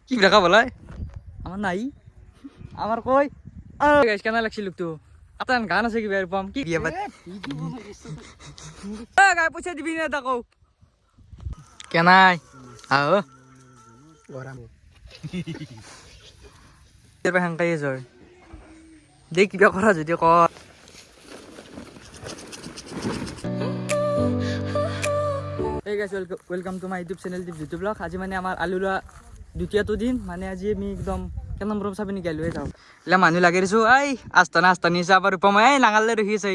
কি দেখা বলাই আমার নাই আমার কই গাইস কেন লাগছিল লোকটো আপনার গান আছে কি এরকম কি বিয়ে বাদ গাই পয়সা দিবি না তাকো কেনাই আও গরম এরপর হাঙ্কাই জয় দেখ কিবা করা যদি কর Hey guys, welcome to my YouTube channel Dipjyoti Vlog. আজি মানে আমার আলুরা দ্বিতীয়টো দিন মানে আজি আমি একদম কেন নম্বর চাবি নি গেল যাও এলা মানুহ লাগি দিছো আই আস্তানা আস্তানি চাব রূপম এই নাঙালে রখিছে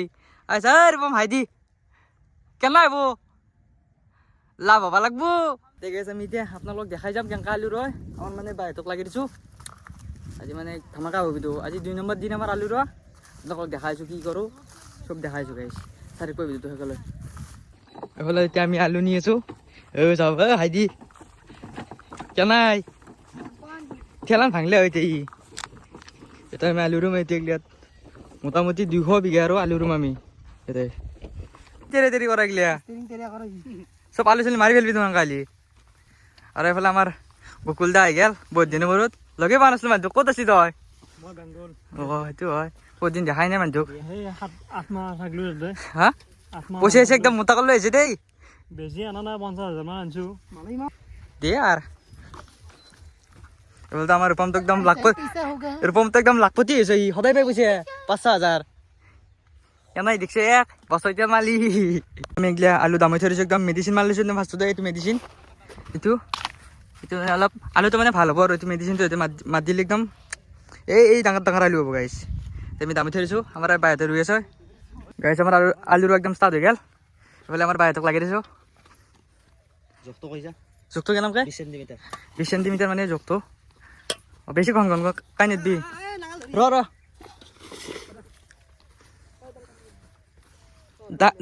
আই স্যার রূপম হাইদি কেন আইব লাভ হবা লাগবো ঠিক আছে আমি এতিয়া আপোনালোক দেখাই যাম কেনকা আলু রয় আমার মানে বাইতক লাগি দিছো আজি মানে ধামাকা হবি তো আজি 2 নম্বৰ দিন আমার আলু রয় আপোনালোক দেখাইছো কি করো সব দেখাইছো গাইস সারি কই ভিডিওটো সকলে এফালে এতিয়া আমি আলু নিয়েছো চাব হাইদি কেনাই ঠেলান ভাঙলে হইতে এটা আমি আলু ৰুম এতিয়া গিলাত মোটামুটি 200 বিঘা আৰু আলু ৰুম আমি এতে তেৰে তেৰি কৰা গিলা সব আলু চালি মাৰি ফেলবি তোমাক কালি আৰু এফালে আমাৰ বকুল দা আহি গেল বহুত দিনৰ মূৰত লগে পোৱা নাছিলো মানুহটোক ক'ত আছিলি তই সেইটো হয় বহুত দিন দেখাই নাই মানুহটোক হা পইচা আছে একদম মোটা কৰি লৈ আহিছে দেই বেছি আনা নাই 50,000 মান আনছো দে আর এবার তো আমার রূপম তো একদম লাখপতি হয়েছে সদায় পাই পয়সা 5,000 কেনাই দেখছে এক বছরটা মালি আমি এগুলা আলু দামাই থৈ দিছো একদম মেডিচিন মাৰি লৈছো ফাৰ্ষ্টতে এইটো মেডিচিন এইটো অলপ আলুটো মানে ভাল হ'ব আৰু এইটো মেডিচিনটো এইটো মাত দিলে একদম এই ডাঙৰ ডাঙৰ আলু হ'ব গাইছ আমি দামাই থৈ দিছো আমাৰ বাইহঁতে ৰুই আছে গাইছ আমাৰ আলু একদম ষ্টাৰ্ট হৈ গেল এইফালে আমাৰ বাইহঁতক লাগি দিছো জখটো কইছা জখটো কেনেকৈ 20 সেন্টিমিটাৰ মানে জখটো বেছি ঘন ঘন কাই নিদিবি ৰ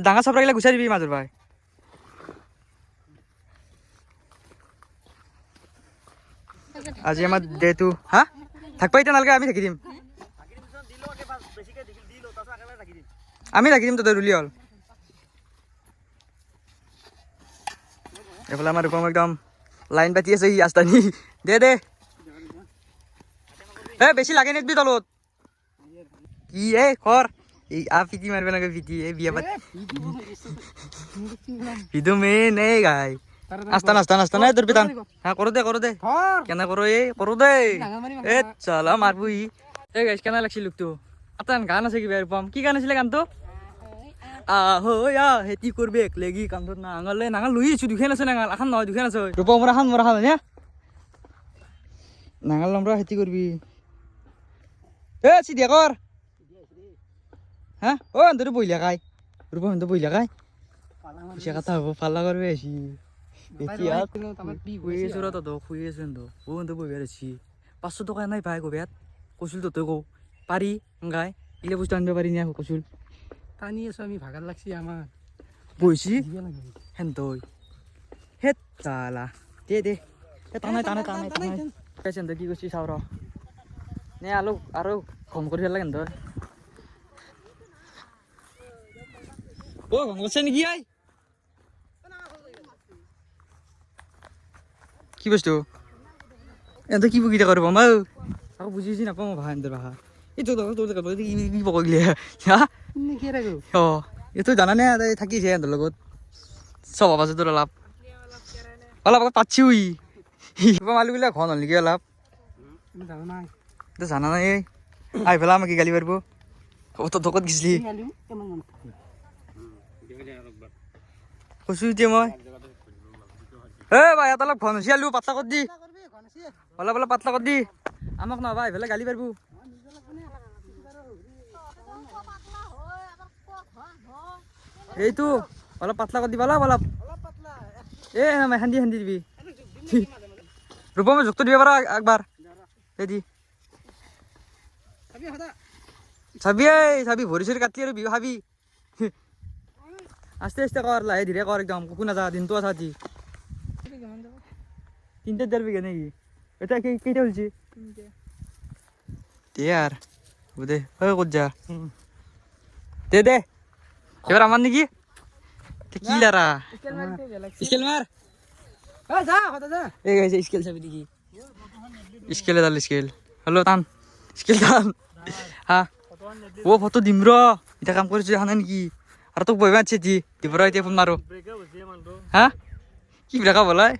ডাঙৰ চাপৰাগিলা গুচাই দিবি মাজৰ ভাই আজি আমাৰ ডেটো হা থাকবা এতিয়া নালাগে আমি থাকি দিম আমি থাকি দিম তই ৰুলি হ'ল এফালে আমাৰ ৰূপম একদম লাইন পাতি আছে আস্তানি দে বেছি লাগে নিদিবি তলত কি কৰ এই পিটি মাৰিব লাগে পিটি এই বিয়া পাতি ভিডিঅ' মেইন এই গাই আস্তা নাই তোৰ পিতান হা কৰো দে কেনে কৰো কৰো দে চালা মাৰবো এই গাইছ কেনে লাগছিল লোকটো আপোনাৰ গান আছে কিবা ৰূপম কি গান আছিলে গানটো হেতি করবে একলেগি কান্ধত নাঙালে নাঙাল লই আছো দুখেন আছে নাঙাল এখন নহয় দুখেন আছে রূপা মোরা খান হ্যাঁ নাঙাল আমরা হেতি করবি সিধিয়া কর হ্যাঁ ও অন্তর বইলা খাই রূপা অন্তর বইলা খাই সে কথা হবো পাল্লা করবে আসি শুয়ে আছো তো শুয়ে আছো ও অন্তর বই বেড়েছি 500 টাকা নাই পাই গো বেয়াত কচুল তো গো পারি গাই ইলে বস্তু আনবে পারি না কচুল টানি আছো আমি ভাগার লাগছি আমার বইছি হেন তই হেত চালা দে টানাই পেছেন কি করছি চাও র নে আলু আৰু ঘম কৰি ফেলা কেন তই ও ঘম করছে নেকি কি বস্তু এত কি বুকি করব মা আকৌ বুঝিছি নাপাওঁ মই ভাষা এন্তৰ ভাষা এইটো তোৰ কি পকগিলে হা এইটো জানানে থাকিছে সিহঁতৰ লগত চব আছে তোৰ অলপ পাচ্ছি আলুবিলাক ঘন হ'ল নেকি অলপ জানা নাই আহি পেলাই আমাক কি গালি পাৰিব ধকত গিছিলি কৈছো এতিয়া মই ভাই ইয়াত অলপ ঘন হৈছে আলু পাতলা কৰি দি অলপ পাতলা কৰি দি আমাক নহবা আহি পেলাই গালি পাৰিব এইটো অলপ পাতলা কৰি দিবা অলপ হান্দি দিবি ৰূপমে জোখটো দিব পাৰা একবাৰ দি চাবি ভৰি চৰি কাটি আৰু বিহু খাবি আস্তে কৰ লাহে ধীৰে কৰ একদম কুকু নাযা দিনটো আছা দি 3.5 বিঘা নেকি এটা কেইটা হলছি দে আর দে ক'ত যা দে এবার আমার নাকি কি লারা স্কেল মার এই গাইছে স্কেল চাবি দেখি স্কেল এডাল স্কেল হ'লেও টান স্কেল টান হা অ' ফটো দিম ৰ এতিয়া কাম কৰিছোঁ দেখা নাই নেকি আৰু তোক বহিব আছে দিব ৰ এতিয়া ফোন মাৰো হা কি ব্ৰেকআপ হ'লাই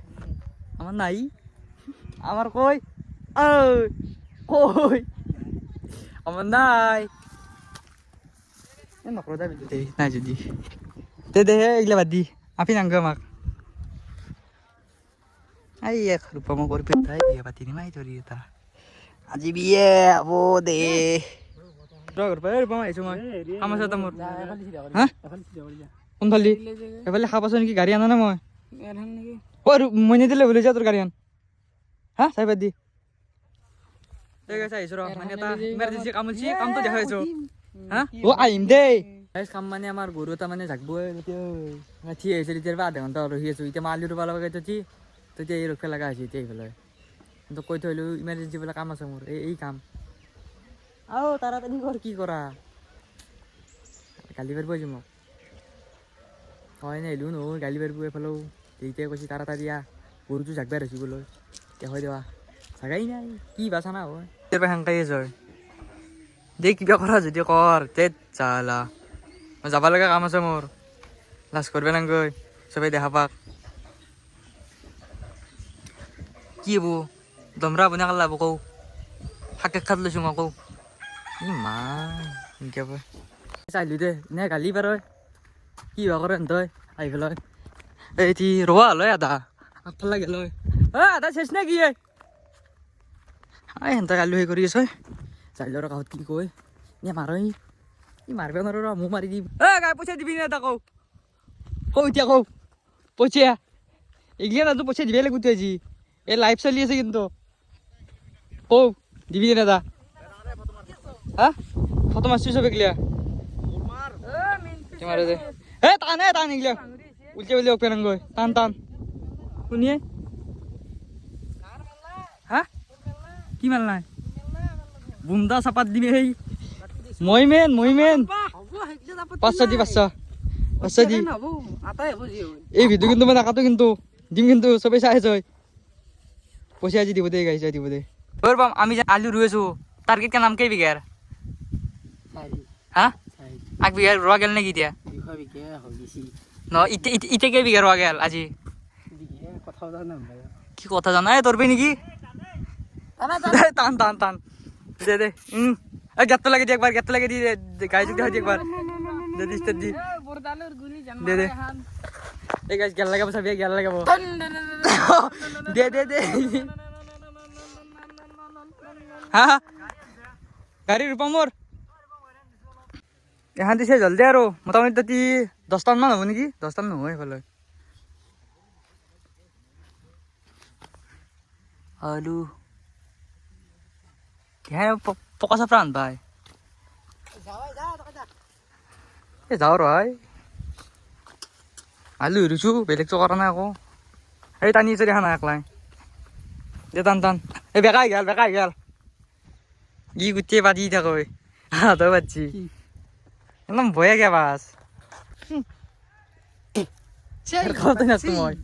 আমাৰ নাই আমাৰ কৈ কৈ আমাৰ নাই নকৰো দে নাই যদি দে এইগিলা বাদ দি আপি নাংগো আমাক আই এক রূপম করে পেতাই বিয়ে পাতি নি মাই ধরি এটা আজি বিয়ে হব দে রূপম আইছো মই কাম আছে মোৰ হা কোনফালি এফালে খাব পাইছ নেকি গাড়ী আনা না মই মই নিদিলে বুলি যা তোৰ গাড়ী আন হা চাই বাদ দি আহিছো ৰ মানে এটা ইমাৰ্জেঞ্চি কাম হৈছে কামটো দেখাইছো হা অ আহিম দেই কাম মানে আমাৰ গৰু এটা মানে জাগবই ঠিক আহিছে তেতিয়াৰ পৰা আধা ঘণ্টা ৰহি আছো এতিয়া মই আলু ৰুব লগা তেতিয়া এই ৰখিব লগা হৈছে এতিয়া এইফালে কিন্তু কৈ থৈলো ইমাৰ্জেঞ্চি বোলে কাম আছে মোৰ এই কাম আও তাড়াতাড়ি কৰ কি কৰা গালি পাৰিব আজি মোক হয় নাহিলো নহয় গালি পাৰিব এইফালেও তেতিয়াই কৈছে তাড়াতাড়ি গৰুটো জাগবাই ৰখিবলৈ এতিয়া হয় দেৱা জাগাই নাই কি বাচা না হয় হেংকাই জয় দে কিবা কৰা যদি কৰ তেত চালা মই যাব লগা কাম আছে মোৰ লাজ কৰিব নাংগৈ চবেই দেখা পাক কি হব দমৰা বনাই কালাব কৌ শাক খাত লৈছোঁ মই কৌ ইমান এনেকৈ কয় চাইলোঁ দে নে গালি পাৰ কি বা কৰে তই আহি পেলাই এইটি ৰবা হ'লে আধা আগফালে গেল আধা চেচ নে কি সেনেকৈ কালি সেই কৰি আছে চাইলৰ কাষত কি কয় মাৰ ই মাৰিব নোৱাৰো ৰ মোক মাৰি দিম গাই পইচা দিবি নে এটা কওঁ এতিয়া কওঁ পইচা এইগিলা নাজো পইচা দিবই লাগিব তুই আজি এই লাইভ চলি আছে কিন্তু কওঁ দিবি নে এটা হা ফটো মাৰছি চব এগিলা মাৰে দে টান এইগিলা উল্টে উল্টে অপে নাংগৈ টান শুনিয়ে হা কি মাল নাই বুমদা চাপাত দিবি সেই মই মেন 500 দি 500 দি এই ভিডিও কিন্তু মই নাকাটো কিন্তু দিম কিন্তু চবেই চাই যায় পইচা আজি দিব দে গাইছে দিব দে আমি যে আলু ৰুই আছো টাৰ্গেট কা নাম কেই বিঘাৰ হা 8 বিঘা ৰোৱা গেল নেকি এতিয়া ন ইতে কেই বিঘা ৰোৱা গেল আজি কি কথা জানা তোৰবি নেকি টান দে গেটটো লাগে দি একবার গেটটো লাগে দি গাই যদি হয় একবার দে দিস্তে দি দে এই গাইস গেল লাগাবো সব গেল লাগাবো দে হ্যাঁ গাড়ি রূপা মোর এখান দিছে জলদি আৰু মোটামুটি 10টান মান হ'ব নেকি 10টান নহয় এইফালে আলু হ্যাঁ পকা চাপৰা আনবাই যাওঁ ৰয় আলু ৰুইছোঁ বেলেগটো কৰা নাই আকৌ এই টানি আছে দেখা নাই একলাই দে টান এই বেকাই গেল ই গোটেই বাজি থাকৈ তই বাজছি একদম ভয়ে গে বাস কথা না মই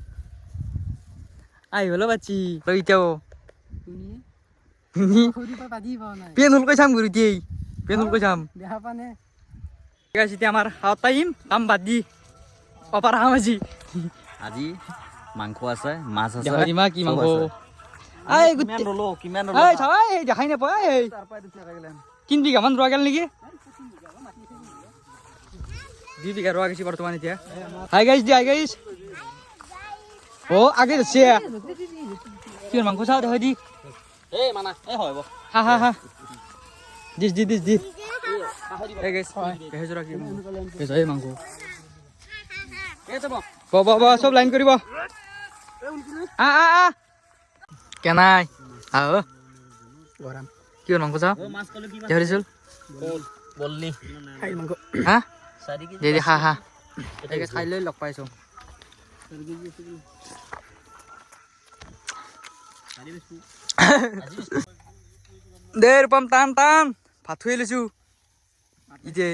আই হলো বাচ্চি তই এতিয়াও পেন হল কৈ চাম ঘূৰি দিয়ে পেন হল কৈ চাম ঠিক আছে এতিয়া আমাৰ খাওয়াত টাইম কাম বাদ দি অপাৰ খাম আজি মাংস আছে মাছ আছে মা কি মাংস দেখাই নাপায় 3 বিঘা মান ৰোৱা গেল নেকি 2 বিঘা ৰোৱা গেছি বৰ্তমান এতিয়া হাই গাইছ ও আগে যাচ্ছে কি মাংস চাও দেখাই দি এই মানা এই হয় হা দিস এই গাইছ দেখাই জৰা কি এই মাংস বাবা সব লাইন কৰিব কেনাই গৰম কি মাংস চাও দেখাইছিল বললি হা দে খা খাই লৈ লগ পাইছো দে ৰূপম টান ভাত থৈ লৈছো ইতে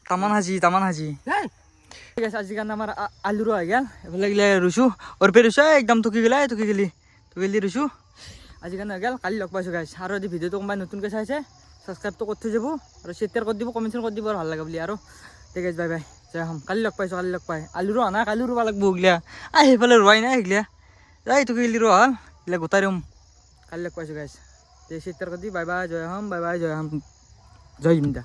তামান হাজি ঠিক আছে আজিৰ কাৰণে আমাৰ আলু ৰোৱা হৈ গ'ল এইফালে গিলে ৰুইছোঁ অৰপে ৰুইছোঁ একদম থকি গেলি ৰুইছোঁ আজিৰ কাৰণে হৈ গ'ল কালি লগ পাইছোঁ গাইছ আৰু যদি ভিডিঅ'টো কোনোবাই নতুনকৈ চাইছে ছাবস্ক্ৰাইবটো কৰি থৈ যাব আৰু শ্বেয়াৰ কৰি দিব কমেণ্ট কৰি দিব ভাল লাগে বুলি আৰু ঠিক আছে বাই বাই জয় হম কালি লগ পাই আলু ৰোৱা নাই কালি ৰুব লাগিব গিলা সেইফালে ৰোৱাই নাই সেইগিলা যাই তোকে গেলি ৰোৱা হ'ল এইগিলা গোটাই ৰুম কালি লগ পাইছোঁ গাইছ শ্বেয়াৰ কৰি দি বাই বাই জয় হম জয় হিন্দ